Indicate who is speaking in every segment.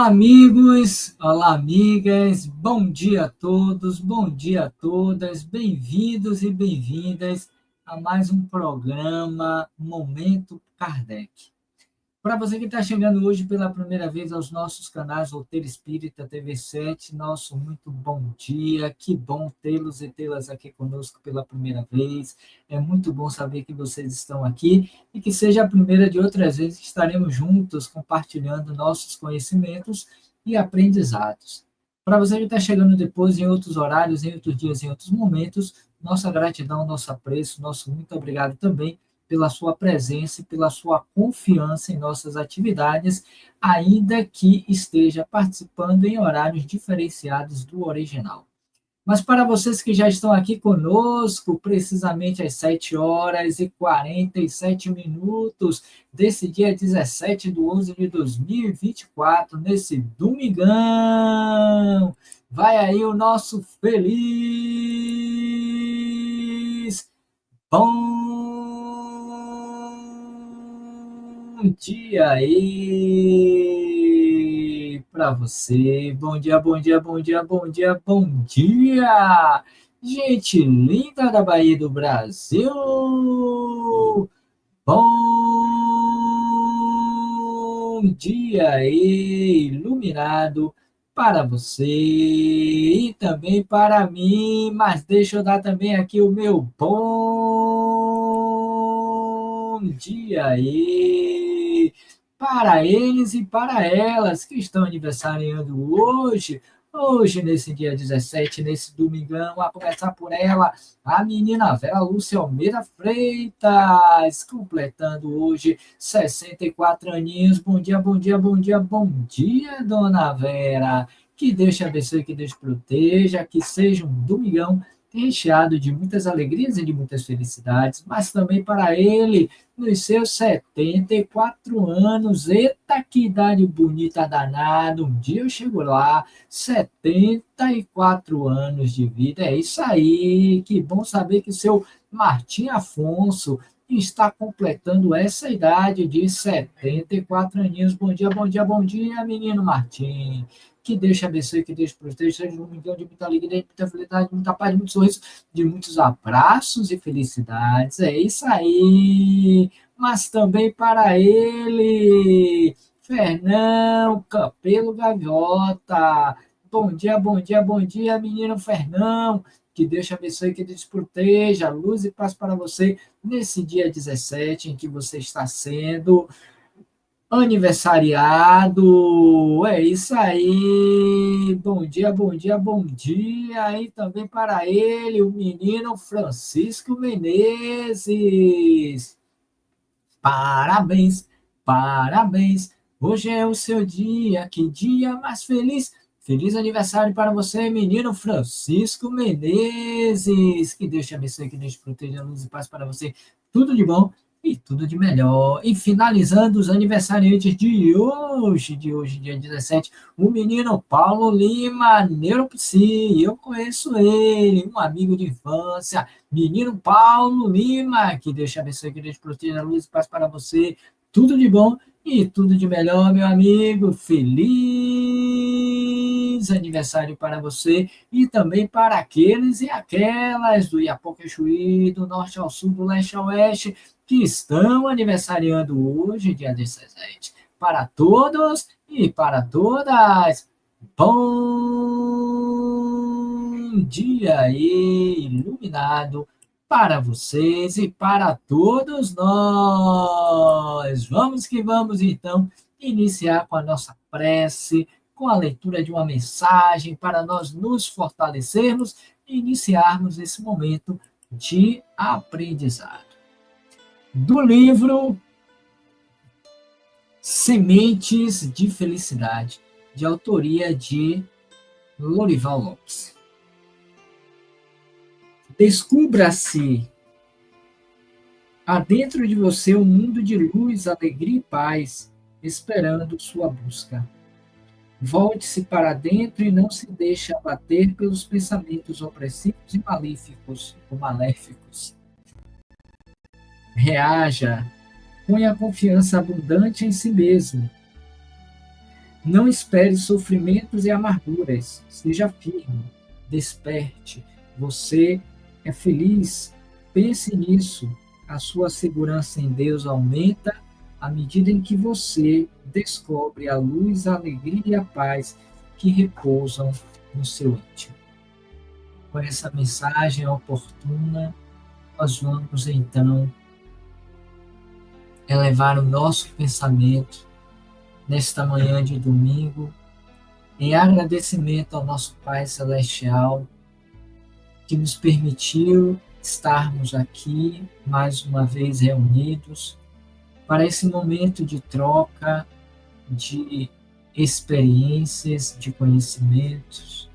Speaker 1: Olá, amigos, olá, amigas, bom dia a todos, bom dia a todas, bem-vindos e bem-vindas a mais um programa Momento Kardec. Para você que está chegando hoje pela primeira vez aos nossos canais Roteiro Espírita TV7, nosso muito bom dia, que bom tê-los e tê-las aqui conosco pela primeira vez, é muito bom saber que vocês estão aqui e que seja a primeira de outras vezes que estaremos juntos compartilhando nossos conhecimentos e aprendizados. Para você que está chegando depois em outros horários, em outros dias, em outros momentos, nossa gratidão, nosso apreço, nosso muito obrigado também pela sua presença e pela sua confiança em nossas atividades, ainda que esteja participando em horários diferenciados do original. Mas para vocês que já estão aqui conosco, precisamente às 7 horas e 47 minutos desse dia 17 de 11 de 2024, nesse domingão, vai aí o nosso feliz bom dia aí para você. Bom dia, bom dia, bom dia, bom dia, bom dia. Gente linda da Bahia do Brasil. Bom dia aí, iluminado para você e também para mim, mas deixa eu dar também aqui o meu bom dia aí para eles e para elas que estão aniversariando hoje nesse dia 17, nesse domingão, a começar por ela, a menina Vera Lúcia Almeida Freitas, completando hoje 64 aninhos. Bom dia, bom dia, bom dia, bom dia, dona Vera. Que Deus te abençoe, que Deus te proteja, que seja um domingão recheado de muitas alegrias e de muitas felicidades, mas também para ele, nos seus 74 anos, eita que idade bonita danada, um dia eu chego lá, 74 anos de vida, é isso aí, que bom saber que o seu Martim Afonso está completando essa idade de 74 aninhos. Bom dia, bom dia, bom dia, menino Martim. Que Deus te abençoe, que Deus te proteja, seja um milhão de muita alegria, de muita felicidade, de muita paz, de muitos sorrisos, de muitos abraços e felicidades. É isso aí. Mas também para ele, Fernão Campelo Gaviota. Bom dia, bom dia, bom dia, menino Fernão. Que Deus te abençoe, que Deus te proteja, luz e paz para você nesse dia 17 em que você está sendo aniversariado. É isso aí. Bom dia, bom dia, bom dia. E também para ele, o menino Francisco Menezes. Parabéns, parabéns. Hoje é o seu dia, que dia mais feliz. Feliz aniversário para você, menino Francisco Menezes. Que Deus te abençoe, que Deus te proteja, luz e paz para você. Tudo de bom e tudo de melhor. E finalizando os aniversariantes de hoje, dia 17, o menino Paulo Lima, neuropsi. Eu conheço ele, um amigo de infância. Menino Paulo Lima, que Deus te abençoe, que Deus te proteja, luz e paz para você. Tudo de bom e tudo de melhor, meu amigo. Feliz aniversário para você e também para aqueles e aquelas do Iapoque Chuí, do norte ao sul, do leste ao oeste, que estão aniversariando hoje, dia 17. Para todos e para todas, bom dia aí, iluminado para vocês e para todos nós. Vamos que vamos, então, iniciar com a nossa prece, com a leitura de uma mensagem para nós nos fortalecermos e iniciarmos esse momento de aprendizado. Do livro Sementes de Felicidade, de autoria de Lorival Lopes. Descubra-se há dentro de você um mundo de luz, alegria e paz, esperando sua busca. Volte-se para dentro e não se deixe abater pelos pensamentos opressivos e malíficos ou maléficos. Reaja, ponha a confiança abundante em si mesmo. Não espere sofrimentos e amarguras. Seja firme, desperte. Você é feliz. Pense nisso. A sua segurança em Deus aumenta à medida em que você descobre a luz, a alegria e a paz que repousam no seu íntimo. Com essa mensagem oportuna, nós vamos então elevar o nosso pensamento nesta manhã de domingo em agradecimento ao nosso Pai Celestial, que nos permitiu estarmos aqui mais uma vez reunidos para esse momento de troca de experiências, de conhecimentos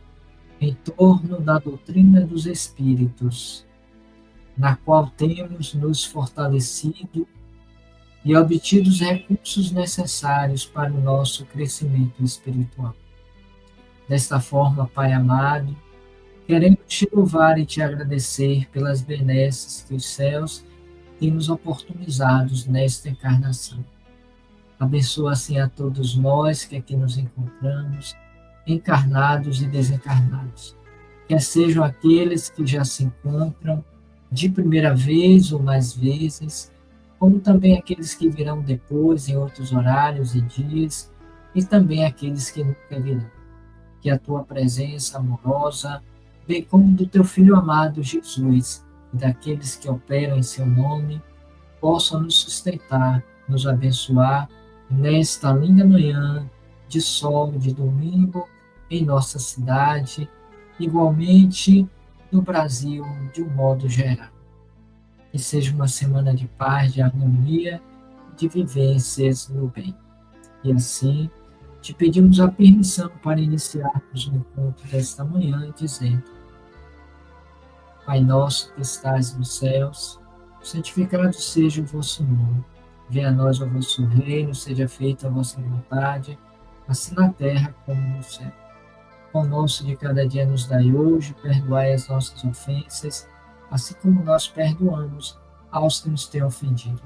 Speaker 1: em torno da doutrina dos Espíritos, na qual temos nos fortalecido e obtido os recursos necessários para o nosso crescimento espiritual. Desta forma, Pai amado, queremos te louvar e te agradecer pelas benesses que os céus têm nos oportunizados nesta encarnação. Abençoa assim a todos nós que aqui nos encontramos, encarnados e desencarnados. Quer sejam aqueles que já se encontram de primeira vez ou mais vezes, como também aqueles que virão depois em outros horários e dias, e também aqueles que nunca virão. Que a tua presença amorosa, bem como do teu Filho amado Jesus, e daqueles que operam em seu nome, possam nos sustentar, nos abençoar nesta linda manhã de sol de domingo em nossa cidade, igualmente no Brasil de um modo geral. Que seja uma semana de paz, de harmonia, de vivências no bem. E assim, te pedimos a permissão para iniciarmos o encontro desta manhã, dizendo: Pai nosso que estás nos céus, santificado seja o vosso nome. Venha a nós o vosso reino, seja feita a vossa vontade, assim na terra como no céu. O pão nosso de cada dia nos dai hoje, perdoai as nossas ofensas, assim como nós perdoamos aos que nos têm ofendido.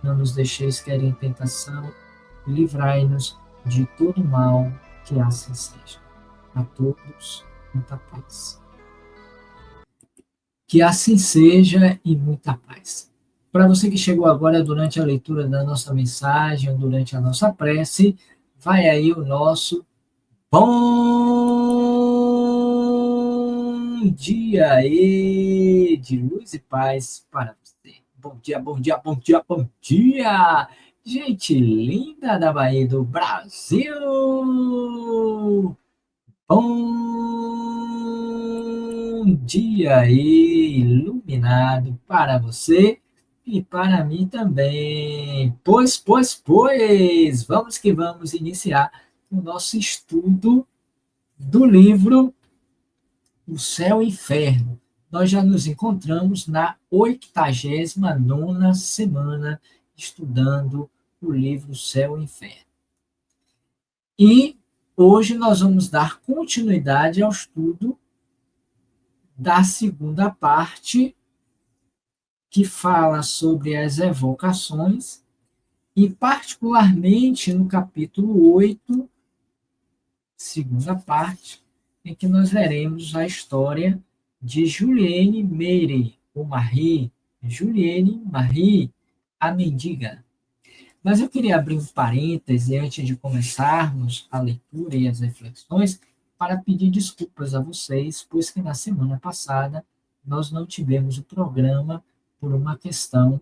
Speaker 1: Não nos deixeis cair em tentação, e livrai-nos de todo mal, que assim seja. A todos, muita paz. Que assim seja e muita paz. Para você que chegou agora durante a leitura da nossa mensagem, ou durante a nossa prece, vai aí o nosso bom dia aí de luz e paz para você. Bom dia, bom dia, bom dia, bom dia! Gente linda da Bahia do Brasil! Bom dia aí, iluminado para você e para mim também. Pois, vamos que vamos iniciar o nosso estudo do livro O Céu e o Inferno. Nós já nos encontramos na 89ª semana estudando o livro O Céu e o Inferno. E hoje nós vamos dar continuidade ao estudo da segunda parte, que fala sobre as evocações, e particularmente no capítulo 8, segunda parte, em que nós veremos a história de Juliane Meire, ou Marie, Juliane Marie, a mendiga. Mas eu queria abrir um parêntese antes de começarmos a leitura e as reflexões para pedir desculpas a vocês, pois que na semana passada nós não tivemos o programa por uma questão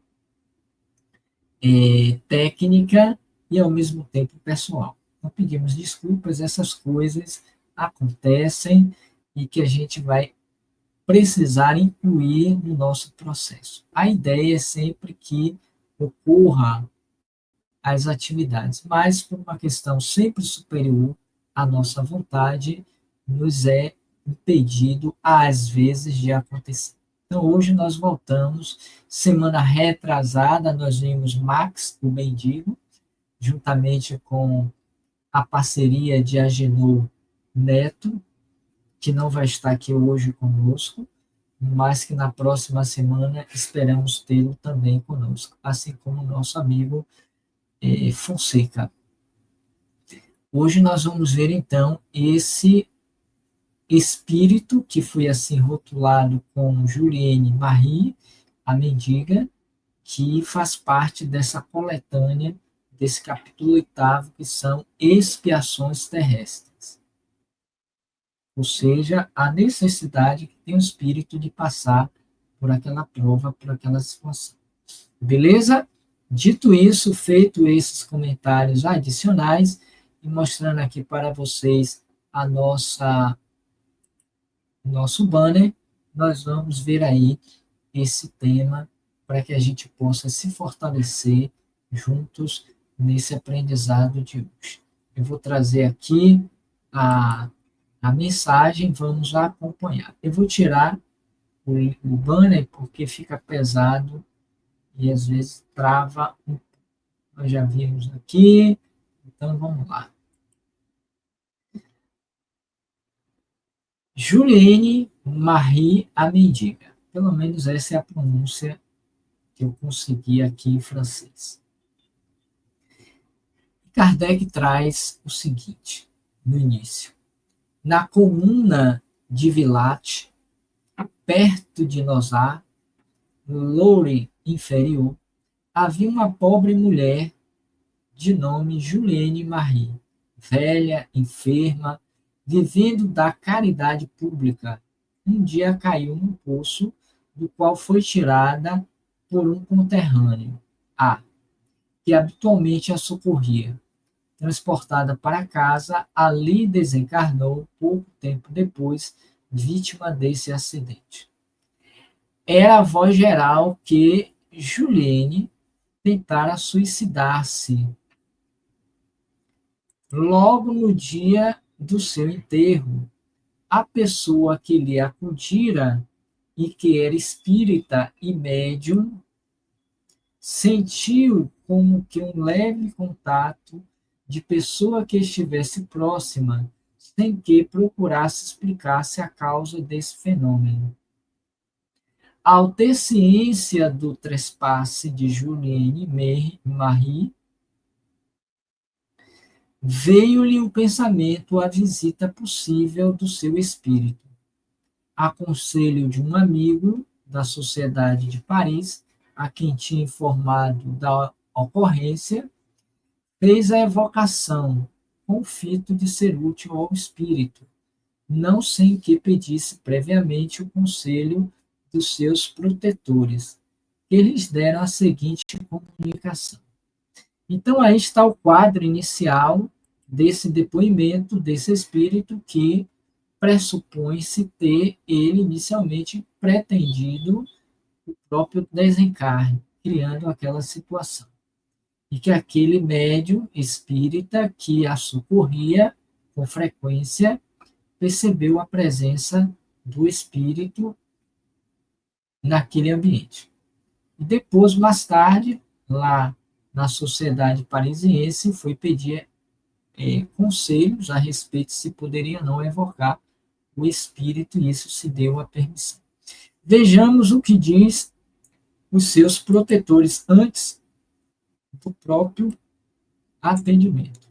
Speaker 1: técnica e ao mesmo tempo pessoal. Então pedimos desculpas, essas coisas acontecem e que a gente vai precisar incluir no nosso processo. A ideia é sempre que ocorra as atividades, mas por uma questão sempre superior à nossa vontade, nos é impedido, às vezes, de acontecer. Então, hoje nós voltamos, semana retrasada, nós vimos Max, o Mendigo, juntamente com a parceria de Agenor Neto, que não vai estar aqui hoje conosco, mas que na próxima semana esperamos tê-lo também conosco, assim como o nosso amigo Fonseca. Hoje nós vamos ver, então, esse espírito que foi assim rotulado como Juliane Marie, a mendiga, que faz parte dessa coletânea desse capítulo 8º, que são expiações terrestres. Ou seja, a necessidade que tem o espírito de passar por aquela prova, por aquela situação. Beleza? Dito isso, feito esses comentários adicionais, e mostrando aqui para vocês a nosso banner, nós vamos ver aí esse tema para que a gente possa se fortalecer juntos nesse aprendizado de hoje. Eu vou trazer aqui a mensagem, vamos acompanhar. Eu vou tirar o banner porque fica pesado e às vezes trava. Nós já vimos aqui, então vamos lá. Juliane Marie a mendiga. Pelo menos essa é a pronúncia que eu consegui aqui em francês. Kardec traz o seguinte, no início. Na comuna de Villate, perto de Nozar, Loure inferior, havia uma pobre mulher de nome Juliane Marie, velha, enferma, vivendo da caridade pública. Um dia caiu num poço, do qual foi tirada por um conterrâneo, que habitualmente a socorria. Transportada para casa, ali desencarnou pouco tempo depois, vítima desse acidente. Era a voz geral que Juliane tentara suicidar-se logo no dia do seu enterro. A pessoa que lhe acudira e que era espírita e médium sentiu como que um leve contato de pessoa que estivesse próxima, sem que procurasse explicar-se a causa desse fenômeno. Ao ter ciência do trespasse de Juliane Marie, veio-lhe o pensamento a visita possível do seu espírito. A conselho de um amigo da Sociedade de Paris, a quem tinha informado da ocorrência, fez a evocação, com o fito de ser útil ao espírito, não sem que pedisse previamente o conselho dos seus protetores, que lhes deram a seguinte comunicação. Então, aí está o quadro inicial desse depoimento desse espírito que pressupõe-se ter ele inicialmente pretendido o próprio desencarne, criando aquela situação. E que aquele médium espírita que a socorria com frequência percebeu a presença do espírito naquele ambiente. E depois, mais tarde, lá na Sociedade Parisiense, foi pedir conselhos a respeito se poderia ou não evocar o espírito, e isso se deu a permissão. Vejamos o que diz os seus protetores antes do próprio atendimento.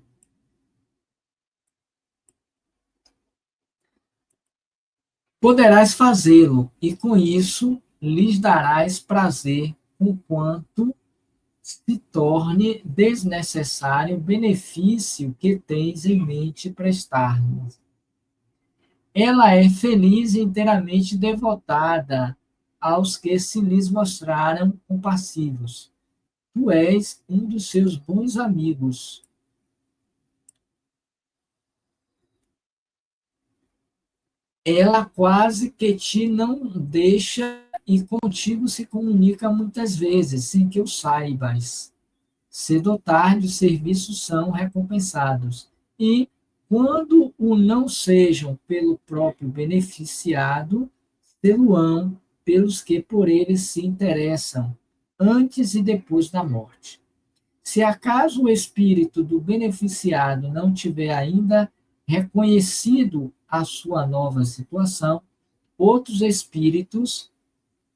Speaker 1: Poderás fazê-lo, e com isso lhes darás prazer, conquanto se torne desnecessário o benefício que tens em mente prestar-nos. Ela é feliz e inteiramente devotada aos que se lhes mostraram compassivos. Tu és um dos seus bons amigos. Ela quase que te não deixa e contigo se comunica muitas vezes, sem que o saibas. Cedo ou tarde, os serviços são recompensados. E, quando o não sejam pelo próprio beneficiado, sê-lo-ão pelos que por ele se interessam, antes e depois da morte. Se acaso o espírito do beneficiado não tiver ainda reconhecido a sua nova situação, outros espíritos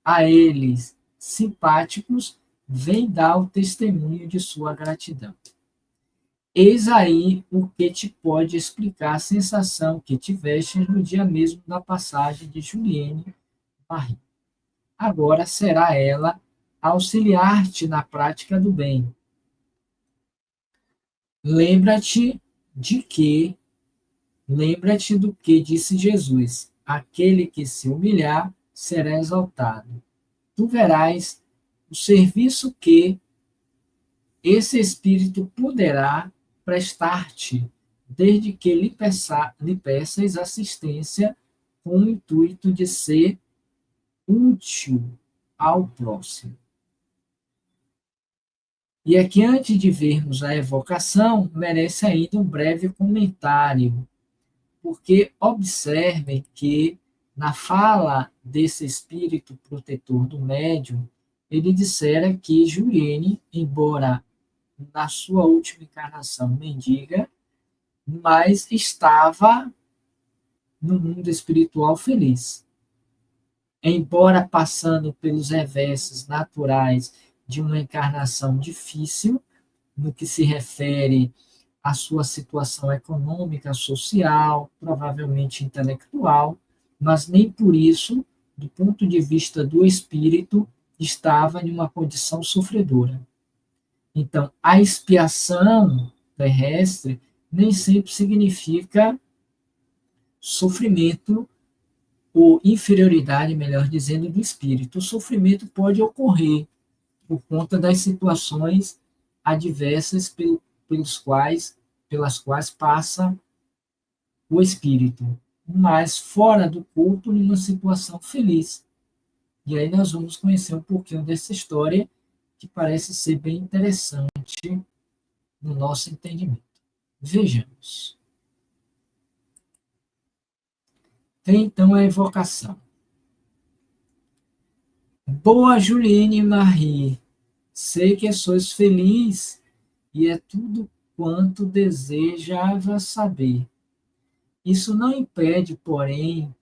Speaker 1: a eles simpáticos vêm dar o testemunho de sua gratidão. Eis aí o que te pode explicar a sensação que tiveste no dia mesmo da passagem de Julienne Marie. Agora será ela auxiliar-te na prática do bem. Lembra-te de que, lembra-te do que disse Jesus: aquele que se humilhar será exaltado. Tu verás o serviço que esse Espírito poderá prestar-te, desde que lhe peças assistência com o intuito de ser útil ao próximo. E aqui, antes de vermos a evocação, merece ainda um breve comentário, porque observem que na fala desse espírito protetor do médium, ele dissera que Juliane, embora na sua última encarnação mendiga, mas estava no mundo espiritual feliz. Embora passando pelos revessos naturais de uma encarnação difícil, no que se refere à sua situação econômica, social, provavelmente intelectual, mas nem por isso, do ponto de vista do espírito, estava em uma condição sofredora. Então, a expiação terrestre nem sempre significa sofrimento ou inferioridade, melhor dizendo, do espírito. O sofrimento pode ocorrer por conta das situações adversas pelas quais passa o espírito, mas fora do corpo, numa situação feliz. E aí nós vamos conhecer um pouquinho dessa história que parece ser bem interessante no nosso entendimento. Vejamos. Tem então a evocação. Boa Juliane Marie, sei que sois feliz e é tudo quanto desejava saber. Isso não impede, porém,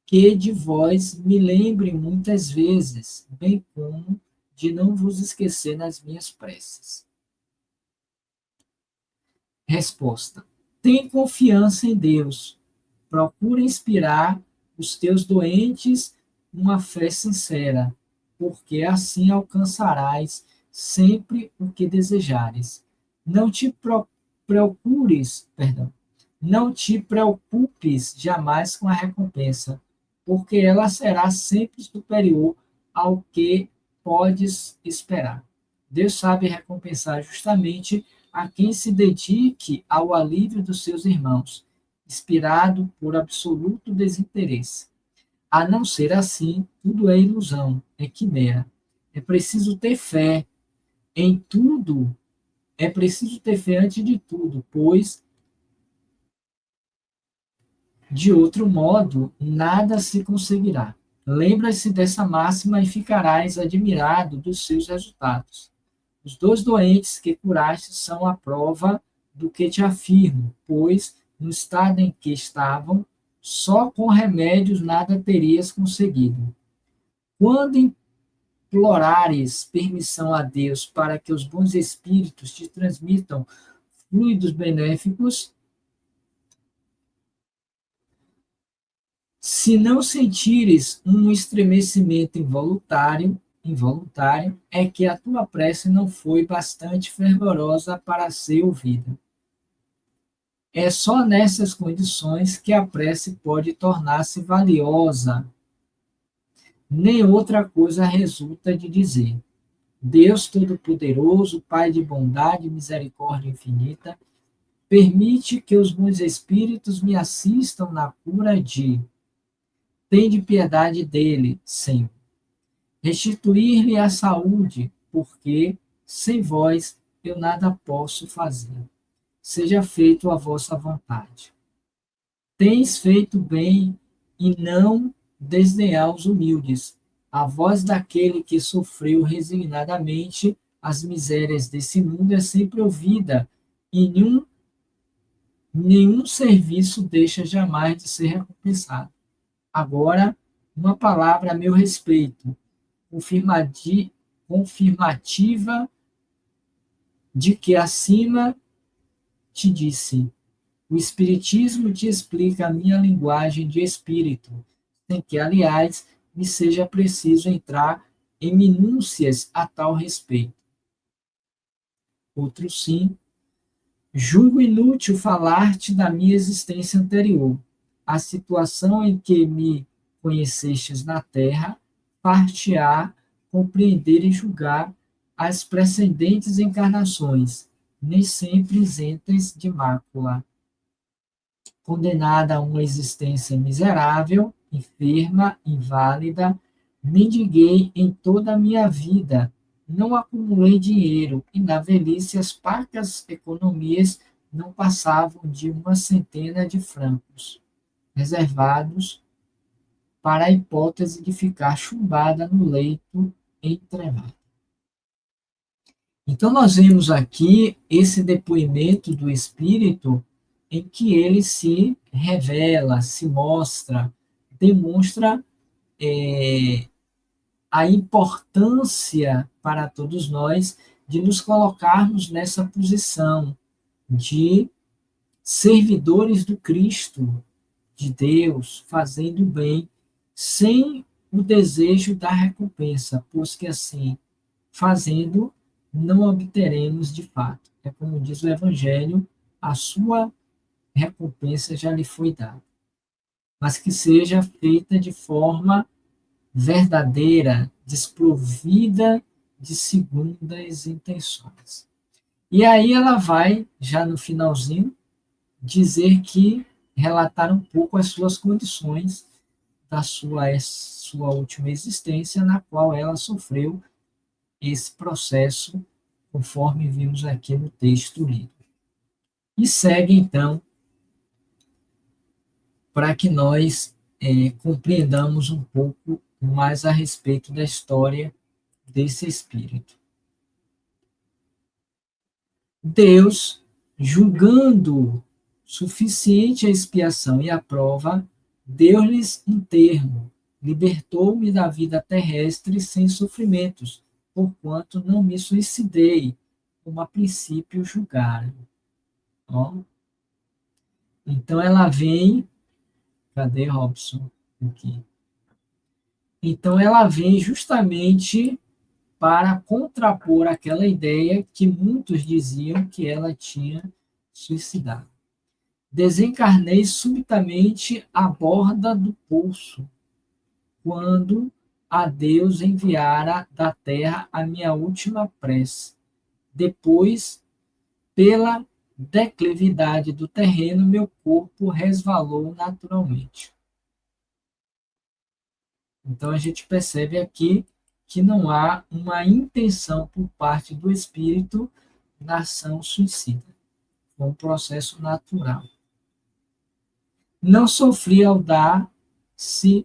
Speaker 1: que de vós me lembre muitas vezes, bem como de não vos esquecer nas minhas preces. Resposta. Tem confiança em Deus. Procura inspirar os teus doentes uma fé sincera, porque assim alcançarás sempre o que desejares. Não te procures, perdão, não te preocupes jamais com a recompensa, porque ela será sempre superior ao que podes esperar. Deus sabe recompensar justamente a quem se dedique ao alívio dos seus irmãos, inspirado por absoluto desinteresse. A não ser assim, tudo é ilusão, é quimera. É preciso ter fé em tudo, é preciso ter fé antes de tudo, pois, de outro modo, nada se conseguirá. Lembra-se dessa máxima e ficarás admirado dos seus resultados. Os dois doentes que curaste são a prova do que te afirmo, pois, no estado em que estavam, só com remédios nada terias conseguido. Quando implorares permissão a Deus para que os bons espíritos te transmitam fluidos benéficos, se não sentires um estremecimento involuntário, é que a tua prece não foi bastante fervorosa para ser ouvida. É só nessas condições que a prece pode tornar-se valiosa. Nem outra coisa resulta de dizer: Deus Todo-Poderoso, Pai de bondade e misericórdia infinita, permite que os bons espíritos me assistam na cura de. Tende piedade dele, Senhor. Restituir-lhe a saúde, porque sem vós eu nada posso fazer. Seja feito a vossa vontade. Tens feito bem e não desdenhar os humildes. A voz daquele que sofreu resignadamente as misérias desse mundo é sempre ouvida, e nenhum serviço deixa jamais de ser recompensado. Agora, uma palavra a meu respeito, confirmativa de que acima te disse: o Espiritismo te explica a minha linguagem de espírito, sem que, aliás, me seja preciso entrar em minúcias a tal respeito. Outro sim, julgo inútil falar-te da minha existência anterior. A situação em que me conhecestes na terra, far-te-á compreender e julgar as precedentes encarnações, nem sempre isentas de mácula. Condenada a uma existência miserável, enferma, inválida, mendiguei em toda a minha vida, não acumulei dinheiro, e na velhice as parcas economias não passavam de uma centena de francos, reservados para a hipótese de ficar chumbada no leito entrevado. Então, nós vemos aqui esse depoimento do Espírito em que ele se revela, se mostra, demonstra a importância para todos nós de nos colocarmos nessa posição de servidores do Cristo, de Deus, fazendo o bem, sem o desejo da recompensa, pois que assim, fazendo, não obteremos de fato. É como diz o Evangelho, a sua recompensa já lhe foi dada, mas que seja feita de forma verdadeira, desprovida de segundas intenções. E aí ela vai, já no finalzinho, dizer que relatar um pouco as suas condições da sua última existência, na qual ela sofreu esse processo, conforme vimos aqui no texto lido. E segue, então, para que nós compreendamos um pouco mais a respeito da história desse espírito. Deus, julgando suficiente a expiação e a prova, deu-lhes um termo, libertou-me da vida terrestre sem sofrimentos, porquanto não me suicidei, como a princípio julgaram. Ó. Então ela vem, cadê Robson? Aqui. Então ela vem justamente para contrapor aquela ideia que muitos diziam que ela tinha suicidado. Desencarnei subitamente à borda do poço, quando a Deus enviara da terra a minha última prece. Depois, pela declividade do terreno, meu corpo resvalou naturalmente. Então a gente percebe aqui que não há uma intenção por parte do espírito na ação suicida. É um processo natural. Não sofri audácia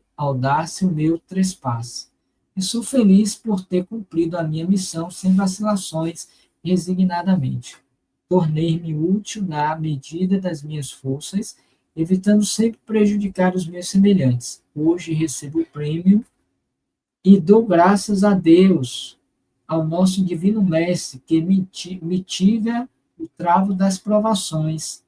Speaker 1: o meu trespasse. E sou feliz por ter cumprido a minha missão sem vacilações, resignadamente. Tornei-me útil na medida das minhas forças, evitando sempre prejudicar os meus semelhantes. Hoje recebo o prêmio e dou graças a Deus, ao nosso divino mestre, que mitiga o travo das provações,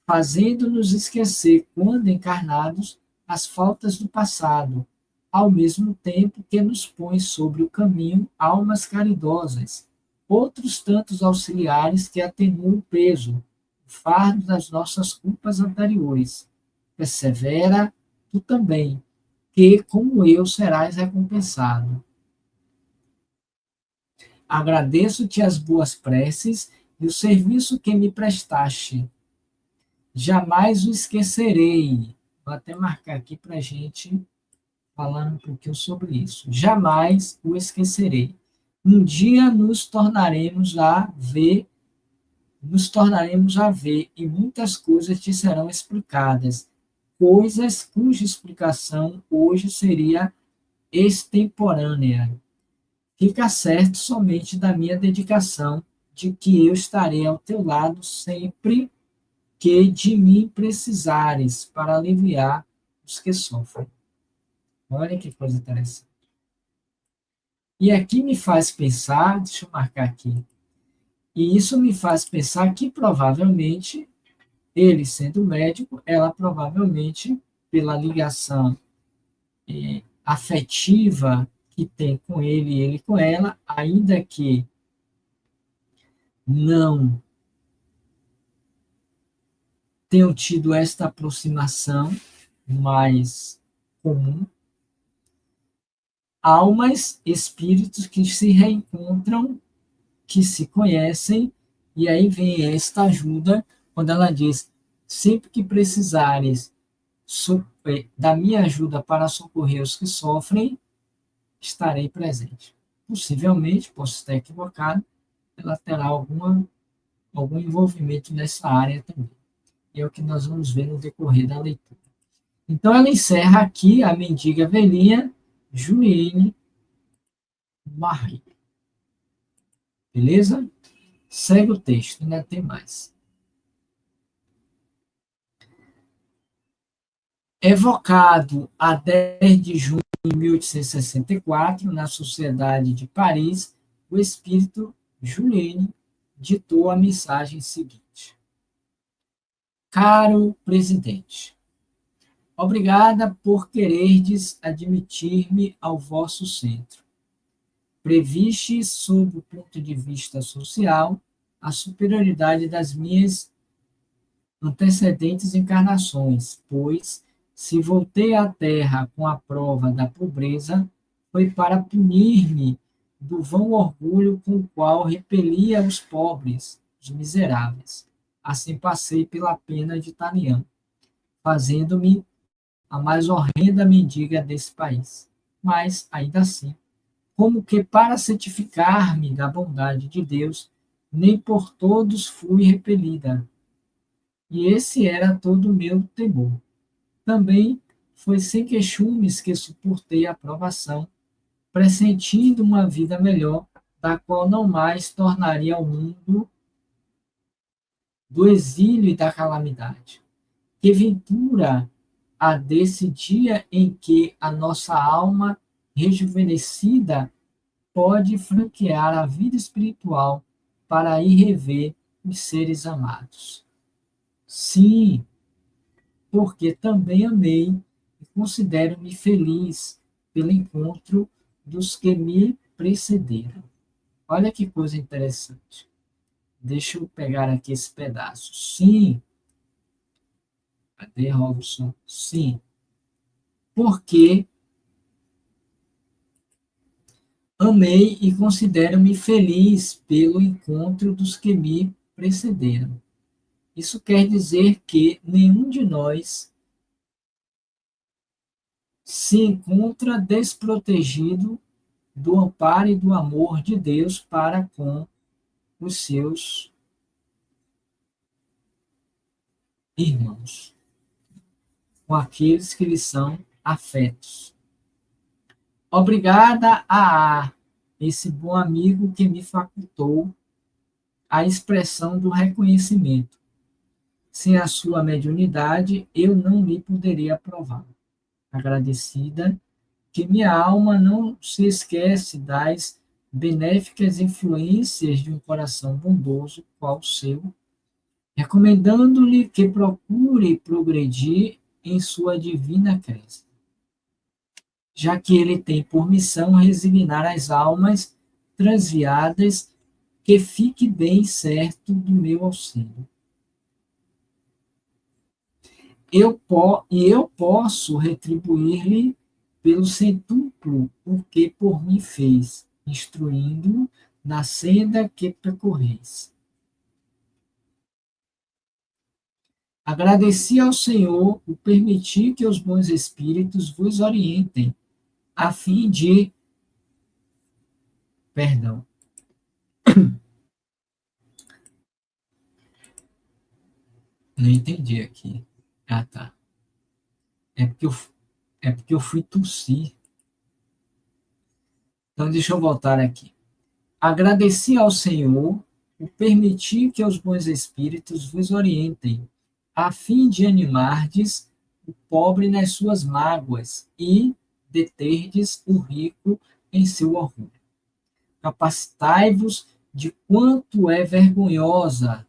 Speaker 1: fazendo-nos esquecer, quando encarnados, as faltas do passado, ao mesmo tempo que nos põe sobre o caminho almas caridosas, outros tantos auxiliares que atenuam o peso, o fardo das nossas culpas anteriores. Persevera tu também, que, como eu, serás recompensado. Agradeço-te as boas preces e o serviço que me prestaste. Jamais o esquecerei. Vou até marcar aqui para a gente falando um pouquinho sobre isso. Jamais o esquecerei. Um dia nos tornaremos a ver, e muitas coisas te serão explicadas, coisas cuja explicação hoje seria extemporânea. Fica certo somente da minha dedicação, de que eu estarei ao teu lado sempre que de mim precisares, para aliviar os que sofrem. Olha que coisa interessante. E aqui me faz pensar, deixa eu marcar aqui, E isso me faz pensar que provavelmente, ele sendo médico, ela provavelmente, pela ligação afetiva que tem com ele e ele com ela, ainda que não tenham tido esta aproximação mais comum, almas, espíritos que se reencontram, que se conhecem, e aí vem esta ajuda, quando ela diz: sempre que precisares da minha ajuda para socorrer os que sofrem, estarei presente. Possivelmente, posso estar equivocado, ela terá algum envolvimento nessa área também. E é o que nós vamos ver no decorrer da leitura. Então, ela encerra aqui a mendiga velhinha Juliane Marie. Beleza? Segue o texto, ainda tem mais. Evocado a 10 de junho de 1864, na Sociedade de Paris, o espírito Juliane ditou a mensagem seguinte: Caro presidente, obrigada por quererdes admitir-me ao vosso centro. Previstes, sob o ponto de vista social, a superioridade das minhas antecedentes encarnações, pois, se voltei à terra com a prova da pobreza, foi para punir-me do vão orgulho com o qual repelia os pobres, os miseráveis. Assim passei pela pena de Talião, fazendo-me a mais horrenda mendiga desse país. Mas, ainda assim, como que para certificar-me da bondade de Deus, nem por todos fui repelida. E esse era todo o meu temor. Também foi sem queixumes que suportei a provação, pressentindo uma vida melhor, da qual não mais tornaria ao mundo do exílio e da calamidade. Que ventura a desse dia em que a nossa alma rejuvenescida pode franquear a vida espiritual para ir rever os seres amados. Sim, porque também amei e considero-me feliz pelo encontro dos que me precederam. Olha que coisa interessante. Deixa eu pegar aqui esse pedaço. Sim, cadê Robson? Sim, porque amei e considero-me feliz pelo encontro dos que me precederam. Isso quer dizer que nenhum de nós se encontra desprotegido do amparo e do amor de Deus para com os seus irmãos, com aqueles que lhes são afetos. Obrigada a esse bom amigo que me facultou a expressão do reconhecimento. Sem a sua mediunidade, eu não lhe poderia provar. Agradecida, que minha alma não se esquece das benéficas influências de um coração bondoso, qual o seu, recomendando-lhe que procure progredir em sua divina crença, já que ele tem por missão resignar as almas transviadas, que fique bem certo do meu auxílio. Eu posso retribuir-lhe pelo centuplo o que por mim fez, instruindo na senda que percorreis. Agradeci ao Senhor o permitir que os bons espíritos vos orientem, a fim de. Perdão. Não entendi aqui. Ah, tá. É porque eu, é porque eu fui tossir. Então, deixa eu voltar aqui. Agradeci ao Senhor o permitir que os bons espíritos vos orientem, a fim de animardes o pobre nas suas mágoas e deterdes o rico em seu orgulho. Capacitai-vos de quanto é vergonhosa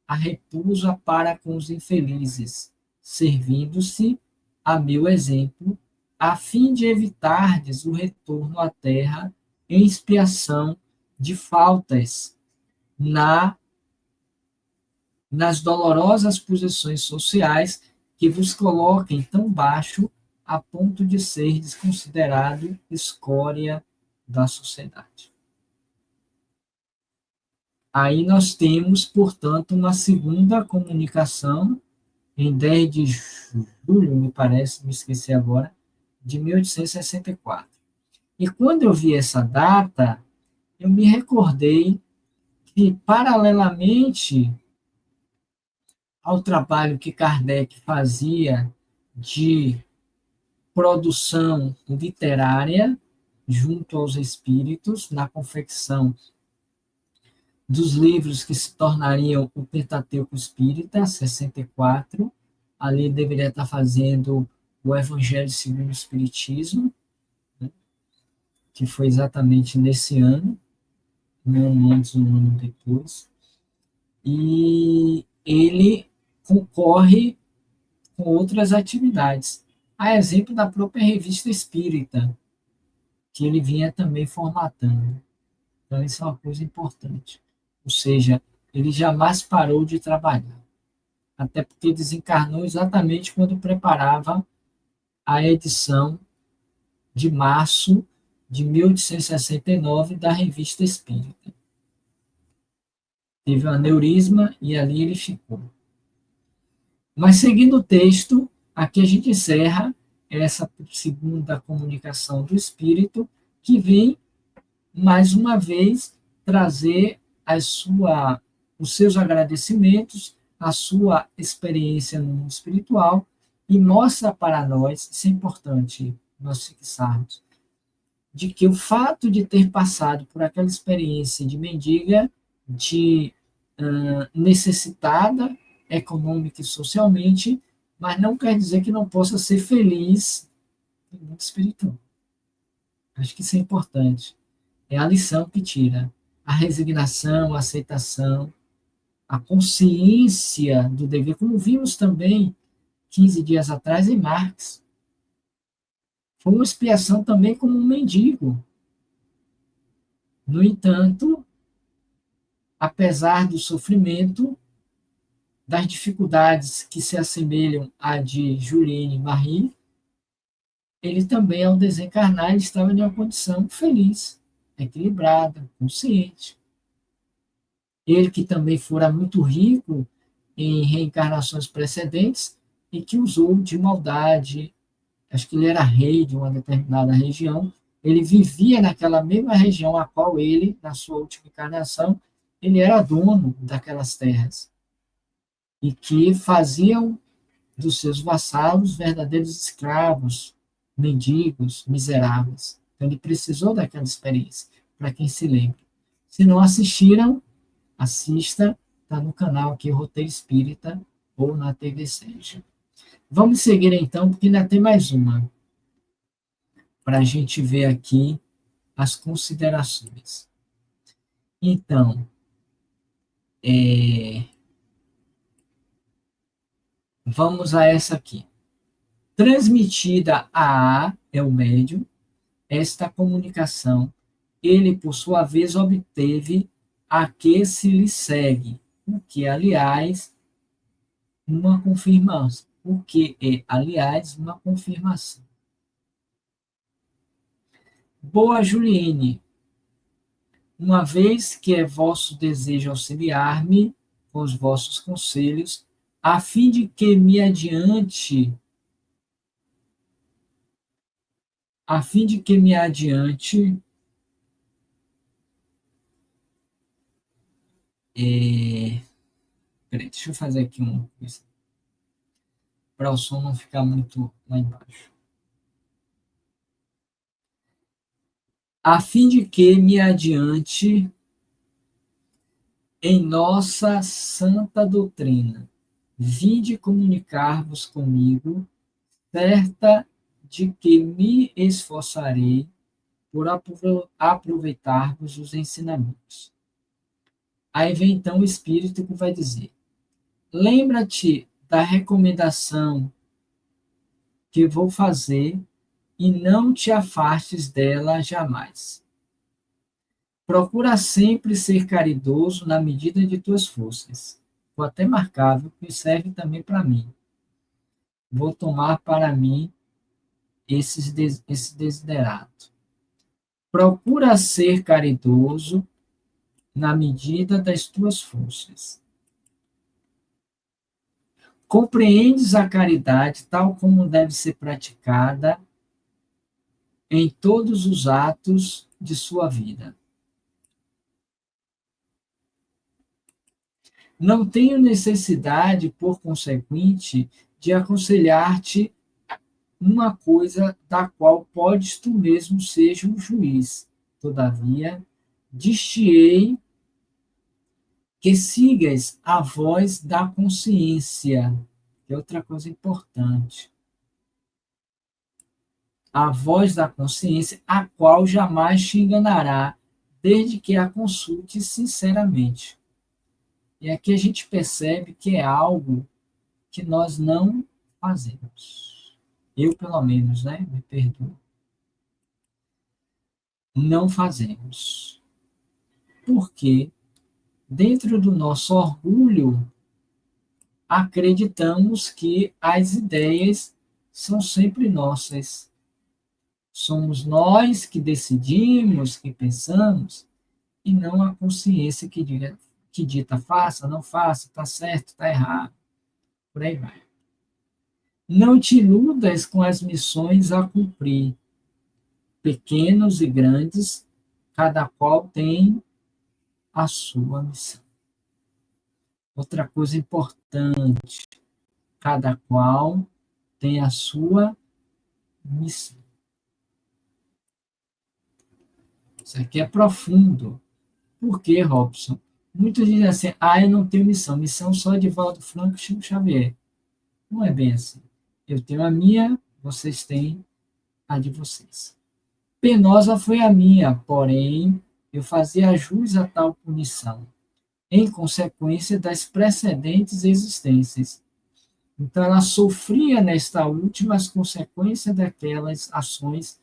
Speaker 1: a recusa para com os infelizes, servindo-se a meu exemplo, a fim de evitardes o retorno à terra em expiação de faltas na nas dolorosas posições sociais que vos coloquem tão baixo a ponto de ser desconsiderado escória da sociedade. Aí nós temos, portanto, uma segunda comunicação em 10 de julho, me parece, me esqueci agora, de 1864. E quando eu vi essa data, eu me recordei que, paralelamente ao trabalho que Kardec fazia de produção literária junto aos espíritos, na confecção dos livros que se tornariam o Pentateuco Espírita, 64. Ali deveria estar fazendo o Evangelho segundo o Espiritismo, né, que foi exatamente nesse ano, um ano antes, um ano depois. E ele concorre com outras atividades. A exemplo da própria Revista Espírita, que ele vinha também formatando. Então, isso é uma coisa importante. Ou seja, ele jamais parou de trabalhar. Até porque desencarnou exatamente quando preparava a edição de março de 1869 da Revista Espírita. Teve um aneurisma e ali ele ficou. Mas seguindo o texto, aqui a gente encerra essa segunda comunicação do Espírito, que vem, mais uma vez, trazer os seus agradecimentos, a sua experiência no mundo espiritual, e mostra para nós, isso é importante nós fixarmos, de que o fato de ter passado por aquela experiência de mendiga, de necessitada, econômica e socialmente, mas não quer dizer que não possa ser feliz no mundo espiritual. Acho que isso é importante. É a lição que tira. A resignação, a aceitação, a consciência do dever, como vimos também 15 dias atrás em Marx. Foi uma expiação também como um mendigo. No entanto, apesar do sofrimento, das dificuldades que se assemelham à de Juliane Marie, ele também, ao desencarnar, ele estava em uma condição feliz, equilibrada, consciente. Ele que também fora muito rico em reencarnações precedentes e que usou de maldade, acho que ele era rei de uma determinada região, ele vivia naquela mesma região a qual ele, na sua última encarnação, ele era dono daquelas terras e que faziam dos seus vassalos verdadeiros escravos, mendigos, miseráveis. Então, ele precisou daquela experiência, para quem se lembra. Se não assistiram, assista, está no canal aqui, Roteiro Espírita, ou na TV Sérgio. Vamos seguir então, porque ainda tem mais uma, para a gente ver aqui as considerações. Então, vamos a essa aqui. Transmitida a A, é o médium, esta comunicação, ele, por sua vez, obteve a que se lhe segue, o que, aliás, uma confirmação. O que é, aliás, uma confirmação. Boa Juliene, uma vez que é vosso desejo auxiliar-me com os vossos conselhos, a fim de que me adiante, a fim de que me adiante, peraí, deixa eu fazer aqui uma coisa, para o som não ficar muito lá embaixo. A fim de que me adiante em nossa santa doutrina, vinde comunicar-vos comigo, certa de que me esforçarei por aproveitar-vos os ensinamentos. Aí vem então o espírito que vai dizer: lembra-te da recomendação que vou fazer e não te afastes dela jamais. Procura sempre ser caridoso na medida de tuas forças. Vou até marcar, viu, que serve também para mim. Vou tomar para mim esse desiderato. Procura ser caridoso na medida das tuas forças. Compreendes a caridade tal como deve ser praticada em todos os atos de sua vida. Não tenho necessidade, por consequente, de aconselhar-te uma coisa da qual podes tu mesmo seja o juiz. Todavia, dir-te-ei que sigas a voz da consciência, que é outra coisa importante. A voz da consciência, a qual jamais te enganará, desde que a consultes sinceramente. E aqui a gente percebe que é algo que nós não fazemos. Eu, pelo menos, né? Me perdoo. Não fazemos. Porque, dentro do nosso orgulho, acreditamos que as ideias são sempre nossas. Somos nós que decidimos, que pensamos, e não a consciência que dita faça, não faça, está certo, está errado. Por aí vai. Não te iludas com as missões a cumprir, pequenos e grandes, cada qual tem a sua missão. Outra coisa importante, cada qual tem a sua missão. Isso aqui é profundo. Por quê, Robson? Muitos dizem assim, eu não tenho missão. Missão só de Valdo Franco e Chico Xavier. Não é bem assim. Eu tenho a minha, vocês têm a de vocês. Penosa foi a minha, porém, eu fazia jus a tal punição, em consequência das precedentes existências. Então, ela sofria nesta última as consequências daquelas ações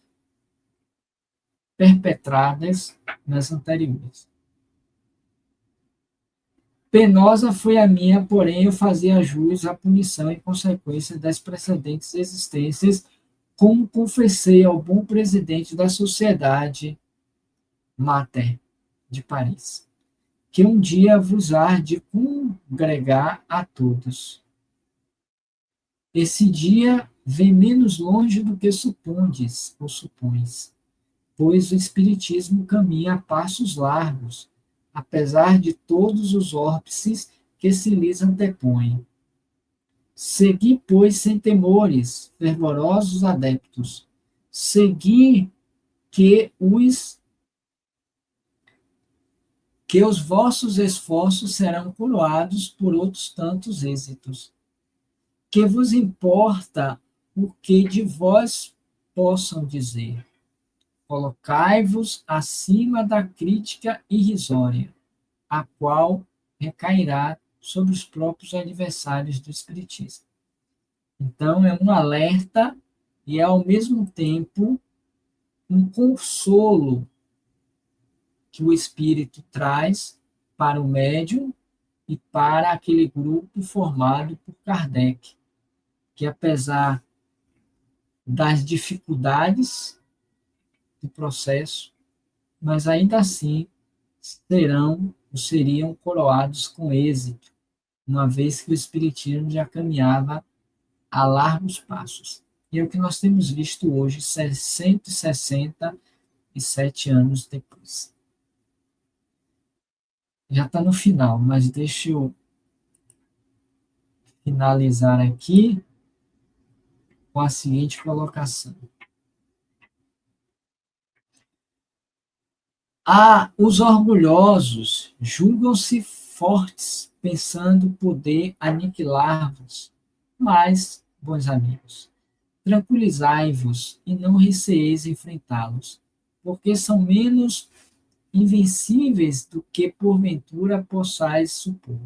Speaker 1: perpetradas nas anteriores. Penosa foi a minha, porém eu fazia jus à punição em consequência das precedentes existências, como confessei ao bom presidente da Sociedade Mater de Paris, que um dia vos há de congregar a todos. Esse dia vem menos longe do que supondes ou supões, pois o Espiritismo caminha a passos largos, apesar de todos os óbices que se lhes antepõem. Segui, pois, sem temores, fervorosos adeptos. Segui que os vossos esforços serão coroados por outros tantos êxitos. Que vos importa o que de vós possam dizer? Colocai-vos acima da crítica irrisória, a qual recairá sobre os próprios adversários do Espiritismo. Então, é um alerta e, ao mesmo tempo, um consolo que o Espírito traz para o médium e para aquele grupo formado por Kardec, que, apesar das dificuldades do processo, mas ainda assim seriam coroados com êxito, uma vez que o Espiritismo já caminhava a largos passos. E é o que nós temos visto hoje, 167 anos depois. Já está no final, mas deixa eu finalizar aqui com a seguinte colocação. Os orgulhosos julgam-se fortes, pensando poder aniquilar-vos. Mas, bons amigos, tranquilizai-vos e não receeis enfrentá-los, porque são menos invencíveis do que porventura possais supor.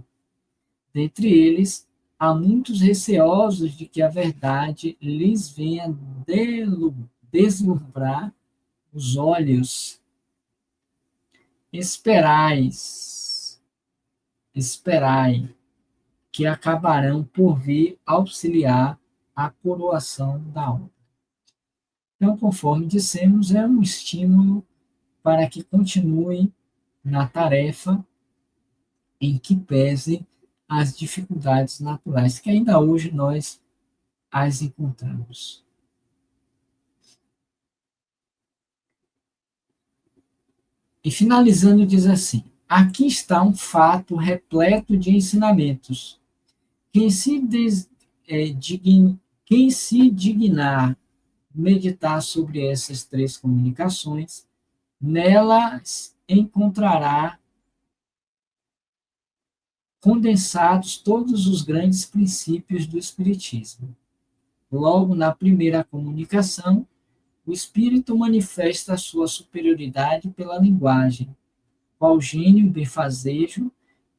Speaker 1: Dentre eles, há muitos receosos de que a verdade lhes venha deslumbrar os olhos. Esperai, que acabarão por vir auxiliar a coroação da obra. Então, conforme dissemos, é um estímulo para que continue na tarefa em que pese as dificuldades naturais, que ainda hoje nós as encontramos. E finalizando, diz assim: aqui está um fato repleto de ensinamentos. Quem se, quem se dignar meditar sobre essas três comunicações, nelas encontrará condensados todos os grandes princípios do Espiritismo. Logo na primeira comunicação, o Espírito manifesta a sua superioridade pela linguagem, qual gênio benfazejo,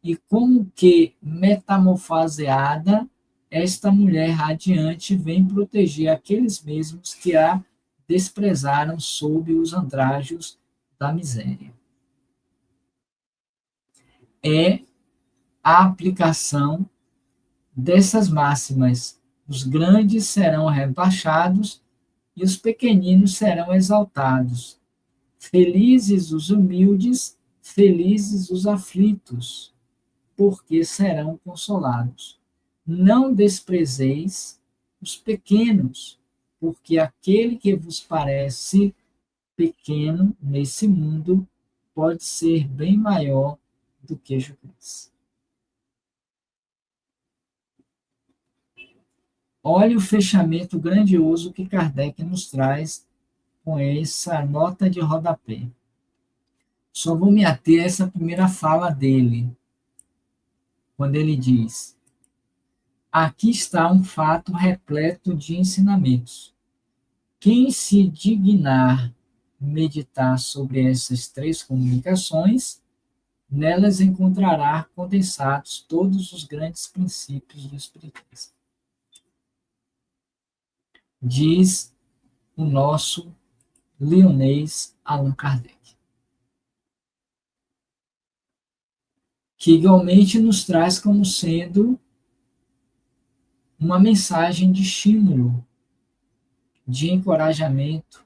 Speaker 1: e como que metamorfoseada, esta mulher radiante vem proteger aqueles mesmos que a desprezaram sob os andrajos da miséria. É a aplicação dessas máximas. Os grandes serão rebaixados e os pequeninos serão exaltados. Felizes os humildes, felizes os aflitos, porque serão consolados. Não desprezeis os pequenos, porque aquele que vos parece pequeno nesse mundo pode ser bem maior do que julgueis. Olhe o fechamento grandioso que Kardec nos traz com essa nota de rodapé. Só vou me ater a essa primeira fala dele, quando ele diz: aqui está um fato repleto de ensinamentos. Quem se dignar meditar sobre essas três comunicações, nelas encontrará condensados todos os grandes princípios do Espiritismo. Diz o nosso leonês Allan Kardec. Que igualmente nos traz como sendo uma mensagem de estímulo, de encorajamento,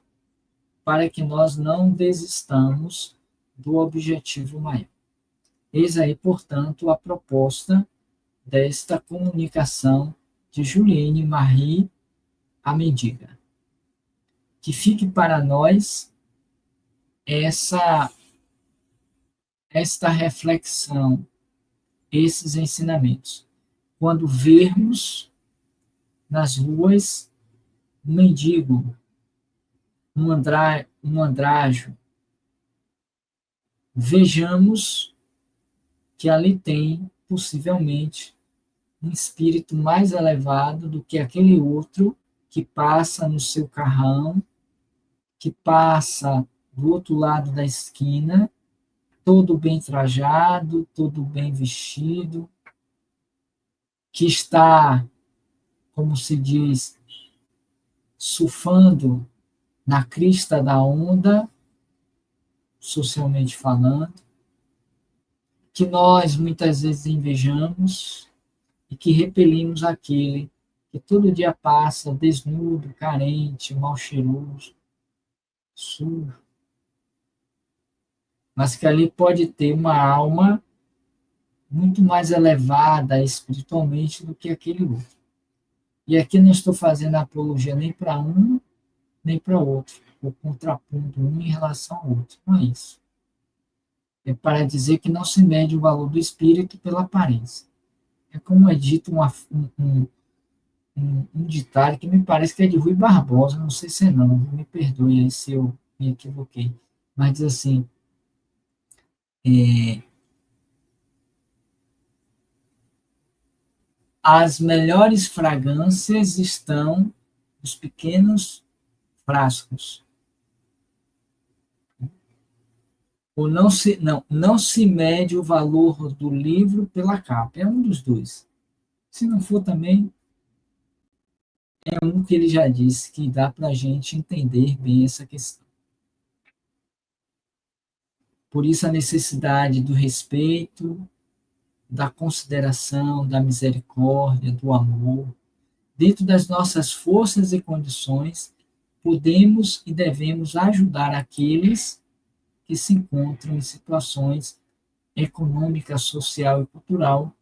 Speaker 1: para que nós não desistamos do objetivo maior. Eis aí, portanto, a proposta desta comunicação de Juliane Marie, a mendiga. Que fique para nós esta reflexão, esses ensinamentos. Quando vermos nas ruas um mendigo, um andrajo, vejamos que ali tem, possivelmente, um espírito mais elevado do que aquele outro que passa no seu carrão, que passa do outro lado da esquina, todo bem trajado, todo bem vestido, que está, como se diz, surfando na crista da onda, socialmente falando, que nós muitas vezes invejamos e que repelimos aquele que todo dia passa desnudo, carente, mal cheiroso, sujo, mas que ali pode ter uma alma muito mais elevada espiritualmente do que aquele outro. E aqui não estou fazendo apologia nem para um, nem para outro, ou contrapondo um em relação ao outro, não é isso. É para dizer que não se mede o valor do espírito pela aparência. É como é dito um ditado que me parece que é de Rui Barbosa, não sei se é não, me perdoe aí se eu me equivoquei, mas diz assim, as melhores fragrâncias estão nos pequenos frascos. Ou não se mede o valor do livro pela capa. É um dos dois. Se não for também, é um que ele já disse que dá para a gente entender bem essa questão. Por isso a necessidade do respeito, da consideração, da misericórdia, do amor. Dentro das nossas forças e condições, podemos e devemos ajudar aqueles que se encontram em situações econômica, social e cultural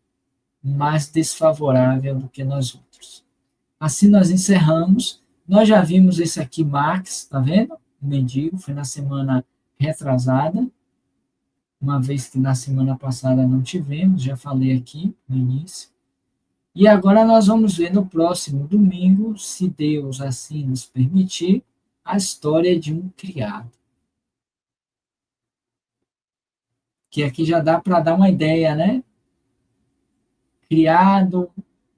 Speaker 1: mais desfavorável do que nós outros. Assim nós encerramos. Nós já vimos esse aqui, Marx, tá vendo? O mendigo, foi na semana retrasada, uma vez que na semana passada não tivemos, já falei aqui no início. E agora nós vamos ver no próximo domingo, se Deus assim nos permitir, a história de um criado. Que aqui já dá para dar uma ideia, né? Criado,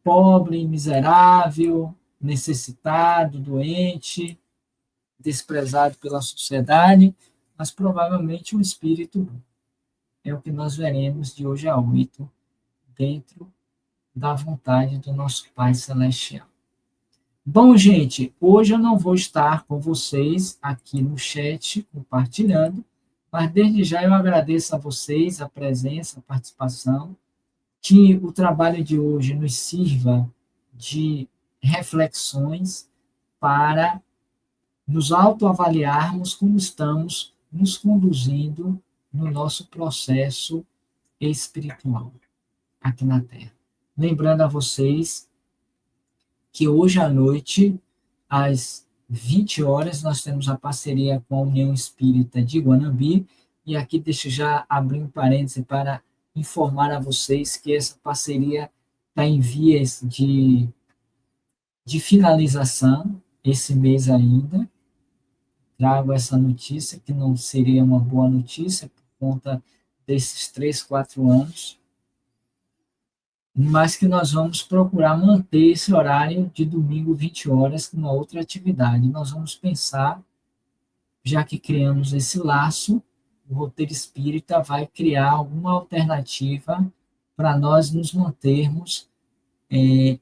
Speaker 1: pobre, miserável, necessitado, doente, desprezado pela sociedade, mas provavelmente um espírito bom. É o que nós veremos de hoje a 8, dentro da vontade do nosso Pai Celestial. Bom, gente, hoje eu não vou estar com vocês aqui no chat compartilhando, mas desde já eu agradeço a vocês a presença, a participação, que o trabalho de hoje nos sirva de reflexões para nos autoavaliarmos como estamos nos conduzindo no nosso processo espiritual aqui na Terra. Lembrando a vocês que hoje à noite, às 20 horas, nós temos a parceria com a União Espírita de Guanambi, e aqui deixo já abrir um parêntese para informar a vocês que essa parceria está em vias de finalização esse mês ainda. Trago essa notícia, que não seria uma boa notícia por conta desses 3, 4 anos, mas que nós vamos procurar manter esse horário de domingo, 20 horas, com uma outra atividade. Nós vamos pensar, já que criamos esse laço, o roteiro espírita vai criar alguma alternativa para nós nos mantermos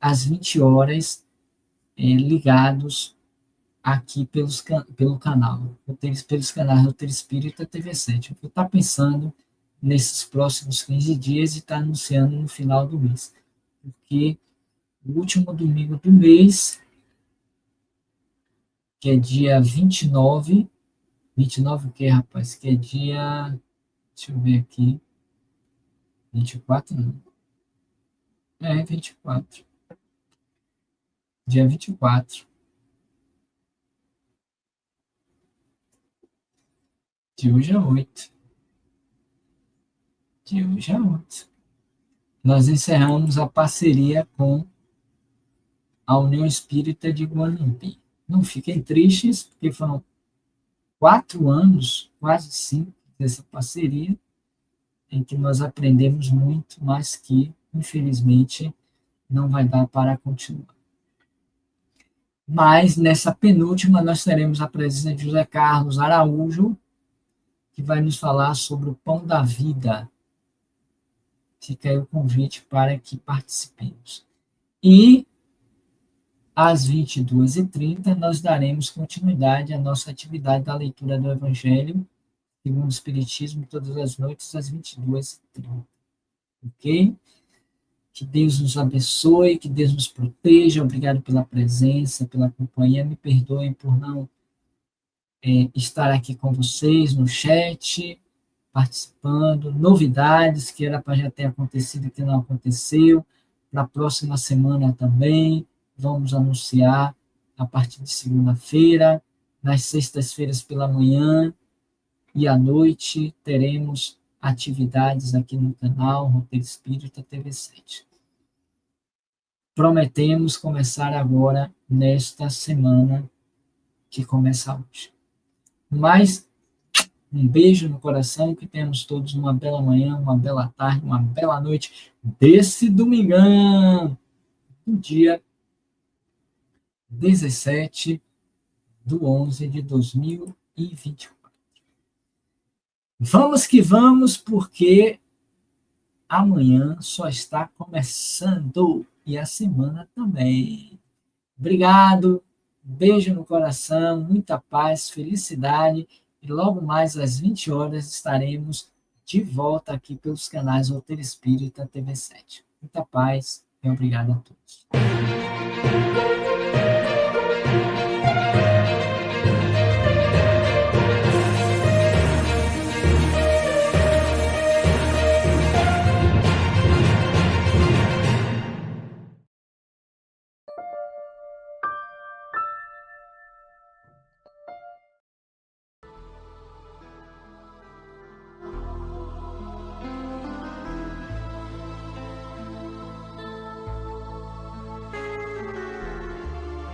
Speaker 1: às 20 horas ligados aqui pelo canal, pelos canais Roteiro Espírita TV7. Eu estou pensando nesses próximos 15 dias e está anunciando no final do mês. Porque o último domingo do mês, que é dia 29, 29 o que, rapaz? Que é dia, deixa eu ver aqui, 24 não. 24. Dia 24. De hoje a 8. De hoje a 8. Nós encerramos a parceria com a União Espírita de Guanambi. Não fiquem tristes, porque foram 4 anos, quase 5, dessa parceria, em que nós aprendemos muito, mas que, infelizmente, não vai dar para continuar. Mas, nessa penúltima, nós teremos a presença de José Carlos Araújo, que vai nos falar sobre o pão da vida. Fica aí o convite para que participemos. E, às 22h30, nós daremos continuidade à nossa atividade da leitura do Evangelho, segundo o Espiritismo, todas as noites, às 22h30. Ok? Que Deus nos abençoe, que Deus nos proteja. Obrigado pela presença, pela companhia. Me perdoem por não estar aqui com vocês no chat, participando. Novidades que era para já ter acontecido e que não aconteceu. Na próxima semana também vamos anunciar a partir de segunda-feira. Nas sextas-feiras pela manhã e à noite teremos atividades aqui no canal Roteiro Espírita TV7. Prometemos começar agora nesta semana que começa hoje. Mas um beijo no coração, que tenhamos todos uma bela manhã, uma bela tarde, uma bela noite desse domingão, do dia 17/11/2024. Vamos que vamos, porque amanhã só está começando e a semana também. Obrigado, beijo no coração, muita paz, felicidade e logo mais às 20 horas estaremos de volta aqui pelos canais Roteiro Espírita TV7. Muita paz e obrigado a todos.